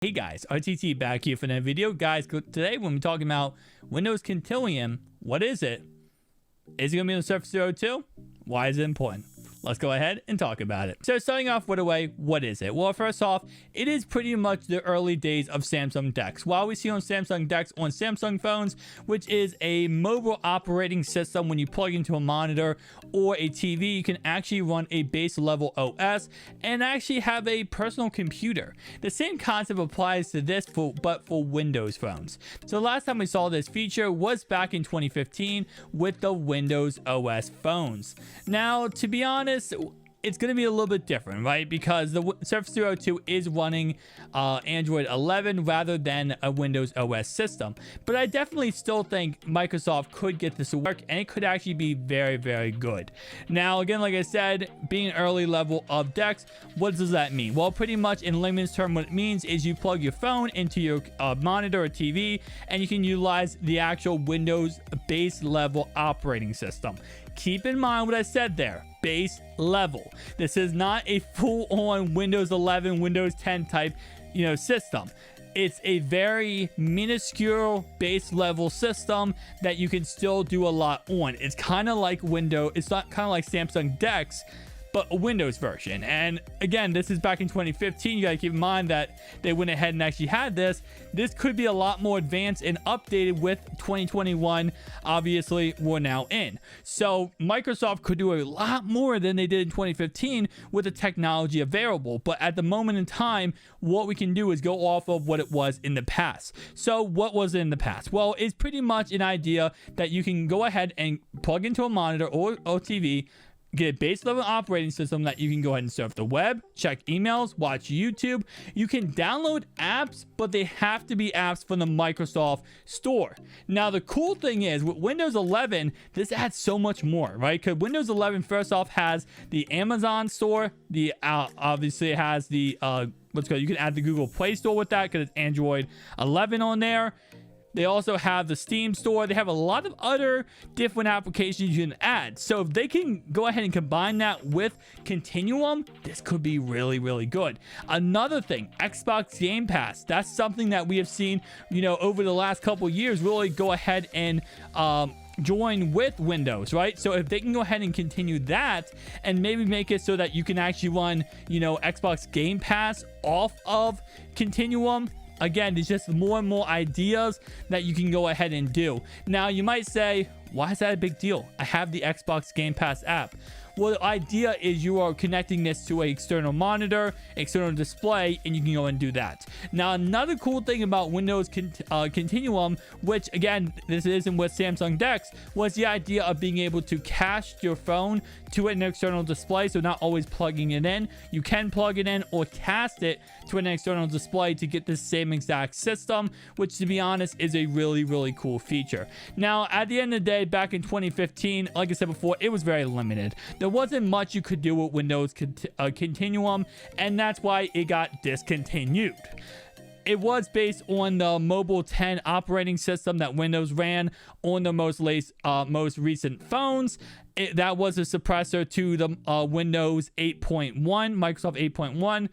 Hey guys, RTT back here for another video. Guys, today when we're talking about Windows Continuum, what is it? Is it going to be on the Surface Zero 2? Why is it important? Let's go ahead and talk about it. So starting off with a way, what is it? Well, first off, it is pretty much the early days of Samsung DeX. While we see on Samsung DeX on Samsung phones, which is a mobile operating system, when you plug into a monitor or a TV, you can actually run a base level OS and actually have a personal computer. The same concept applies to this, but for Windows phones. So the last time we saw this feature was back in 2015 with the Windows OS phones. Now, to be honest, it's going to be a little bit different, right? Because the Surface Zero 2 is running Android 11 rather than a Windows OS system. But I definitely still think Microsoft could get this to work, and it could actually be very, very good. Now, again, like I said, being an early level of DeX, what does that mean? Well, pretty much in layman's term, what it means is you plug your phone into your monitor or TV, and you can utilize the actual Windows base level operating system. Keep in mind what I said there. Base level. This is not a full-on Windows 11, Windows 10 type, system. It's a very minuscule base level system that you can still do a lot on. It's kind of like it's not kind of like Samsung DeX, but a Windows version. And again, this is back in 2015. You got to keep in mind that they went ahead and actually had this. This could be a lot more advanced and updated with 2021. Obviously, we're now in. So Microsoft could do a lot more than they did in 2015 with the technology available. But at the moment in time, what we can do is go off of what it was in the past. So what was it in the past? Well, it's pretty much an idea that you can go ahead and plug into a monitor or TV, get a base level operating system that you can go ahead and surf the web, check emails, watch YouTube. You can download apps, but they have to be apps from the Microsoft Store. Now, the cool thing is with Windows 11, this adds so much more, right? Because Windows 11, first off, has the Amazon Store. Obviously, it has the you can add the Google Play Store with that because it's Android 11 on there. They also have the Steam store. They have a lot of other different applications you can add. So if they can go ahead and combine that with Continuum, this could be really, really good. Another thing, Xbox Game Pass. That's something that we have seen, over the last couple years really go ahead and join with Windows, right? So if they can go ahead and continue that and maybe make it so that you can actually run, Xbox Game Pass off of Continuum, again, there's just more and more ideas that you can go ahead and do. Now, you might say, why is that a big deal? I have the Xbox Game Pass app. Well, the idea is you are connecting this to an external monitor, external display, and you can go and do that. Now, another cool thing about Windows Continuum, which again, this isn't with Samsung DeX, was the idea of being able to cache your phone to an external display, so not always plugging it in. You can plug it in or cast it to an external display to get the same exact system, which, to be honest, is a really, really cool feature. Now, at the end of the day, back in 2015, like I said before, it was very limited. There wasn't much you could do with Windows Continuum, and that's why it got discontinued. It was based on the Mobile 10 operating system that Windows ran on the most recent phones. That was a suppressor to the Windows 8.1, Microsoft 8.1.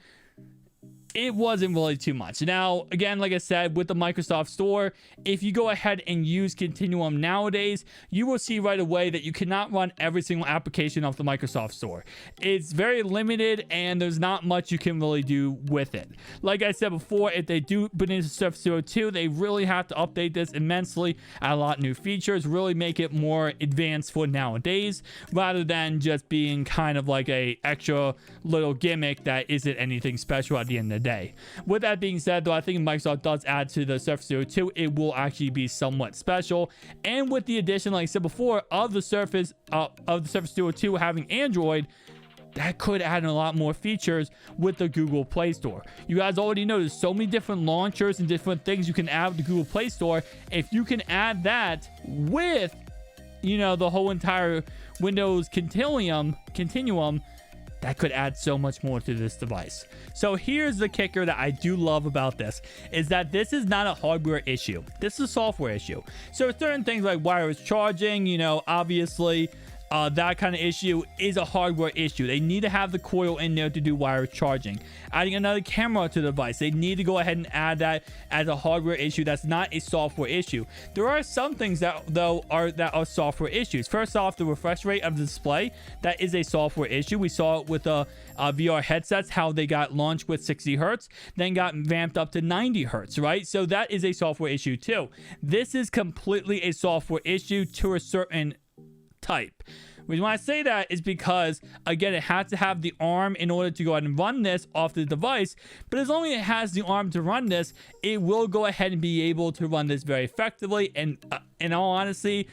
It wasn't really too much. Now, again, like I said, with the Microsoft Store, if you go ahead and use Continuum nowadays, you will see right away that you cannot run every single application off the Microsoft Store. It's very limited, and there's not much you can really do with it. Like I said before, if they do put into Surface Zero 2, they really have to update this immensely, add a lot of new features, really make it more advanced for nowadays, rather than just being kind of like a extra little gimmick that isn't anything special at the end of the day. With that being said, though, I think Microsoft does add to the Surface Zero 2, it will actually be somewhat special. And with the addition, like I said before, of the Surface Zero 2 having Android, that could add a lot more features with the Google Play Store. You guys already know there's so many different launchers and different things you can add with the Google Play Store. If you can add that with, the whole entire Windows Continuum, that could add so much more to this device. So here's the kicker that I do love about this, is that this is not a hardware issue. This is a software issue. So certain things like wireless charging, obviously, that kind of issue is a hardware issue. They need to have the coil in there to do wireless charging. Adding another camera to the device, they need to go ahead and add that as a hardware issue. That's not a software issue. There are some things that are software issues. First off, the refresh rate of the display, that is a software issue. We saw it with the VR headsets, how they got launched with 60 hertz, then got ramped up to 90 hertz, right? So that is a software issue too. This is completely a software issue to a certain type. The reason why I say that is because, again, it has to have the ARM in order to go ahead and run this off the device. But as long as it has the ARM to run this, it will go ahead and be able to run this very effectively and, in all honesty,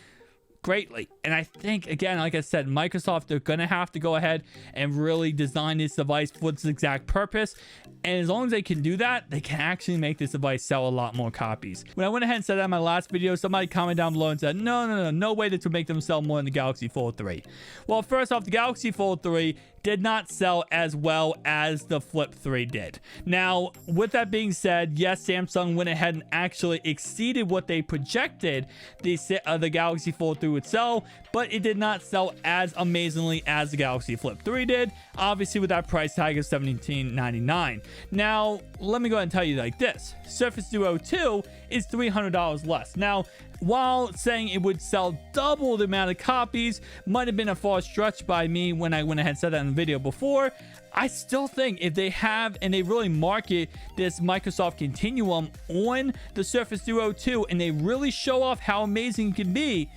greatly. And I think, again, like I said, Microsoft, they're going to have to go ahead and really design this device for its exact purpose. And as long as they can do that, they can actually make this device sell a lot more copies. When I went ahead and said that in my last video, somebody commented down below and said, no way this would make them sell more than the Galaxy Fold 3. Well, first off, the Galaxy Fold 3 did not sell as well as the Flip 3 did. Now, with that being said, yes, Samsung went ahead and actually exceeded what they projected the Galaxy Fold 3 would sell, but it did not sell as amazingly as the Galaxy Flip 3 did, obviously with that price tag of $17.99. Now, let me go ahead and tell you like this. Surface Duo 2 is $300 less. Now, while saying it would sell double the amount of copies might have been a far stretch by me when I went ahead and said that in the video before, I still think if they have and they really market this Microsoft Continuum on the Surface Duo 2 and they really show off how amazing it can be,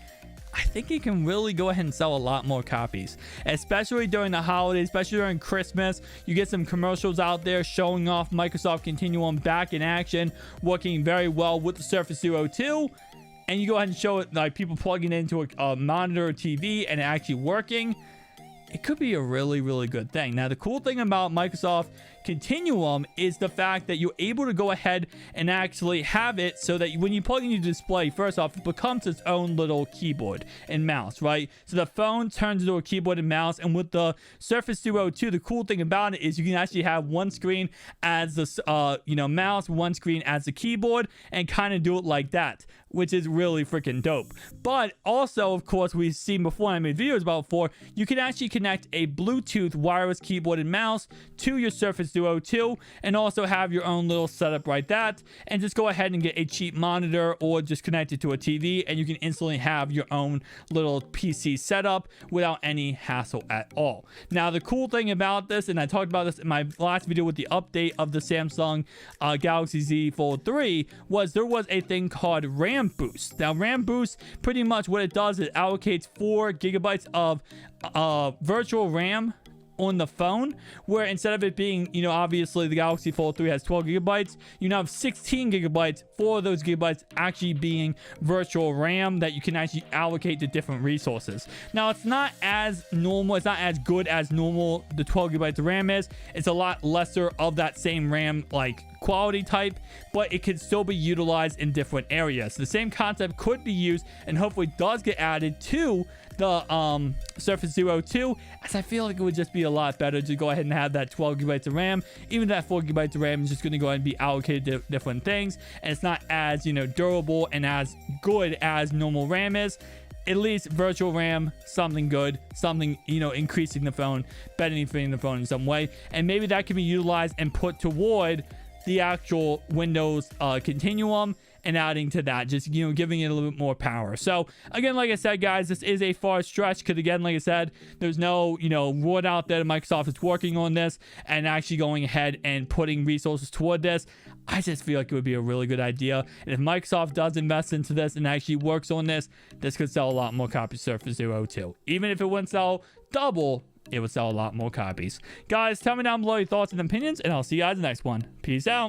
I think it can really go ahead and sell a lot more copies, especially during the holidays, especially during Christmas. You get some commercials out there showing off Microsoft Continuum back in action, working very well with the Surface Duo 2. And you go ahead and show it, like people plugging it into a monitor or TV and actually working. It could be a really, really good thing. Now, the cool thing about Microsoft Continuum is the fact that you're able to go ahead and actually have it so that when you plug in your display, first off, it becomes its own little keyboard and mouse, right? So the phone turns into a keyboard and mouse. And with the Surface Duo 2, the cool thing about it is you can actually have one screen as the mouse, one screen as the keyboard, and kind of do it like that, which is really freaking dope. But also, of course, we've seen before, I made videos about before, you can actually connect a Bluetooth wireless keyboard and mouse to your Surface Duo 2 and also have your own little setup right that, and just go ahead and get a cheap monitor or just connect it to a TV and you can instantly have your own little PC setup without any hassle at all. Now, the cool thing about this, and I talked about this in my last video with the update of the Samsung Galaxy Z Fold 3, was there was a thing called RAM Boost. Now, RAM Boost, pretty much what it does is it allocates 4 gigabytes of virtual RAM on the phone, where instead of it being, obviously the Galaxy Fold 3 has 12 gigabytes, you now have 16 gigabytes, 4 of those gigabytes actually being virtual RAM that you can actually allocate to different resources. Now, it's not as normal, it's not as good as normal the 12 gigabytes of RAM is. It's a lot lesser of that same RAM quality type, but it can still be utilized in different areas. The same concept could be used and hopefully does get added to the Surface Duo 2, as I feel like it would just be a lot better to go ahead and have that 12 gigabytes of RAM. Even that 4 gigabytes of RAM is just going to go ahead and be allocated to different things, and it's not as durable and as good as normal RAM is. At least virtual RAM, something good, something, increasing the phone, benefiting the phone in some way, and maybe that can be utilized and put toward the actual Windows Continuum and adding to that, just giving it a little bit more power. So again, like I said, guys, this is a far stretch because, again, like I said, there's no word out there that Microsoft is working on this and actually going ahead and putting resources toward this. I just feel like it would be a really good idea, and if Microsoft does invest into this and actually works on this, this could sell a lot more copies of Surface Duo 2. Even if it wouldn't sell double, it would sell a lot more copies. Guys, tell me down below your thoughts and opinions, and I'll see you guys in the next one. Peace out.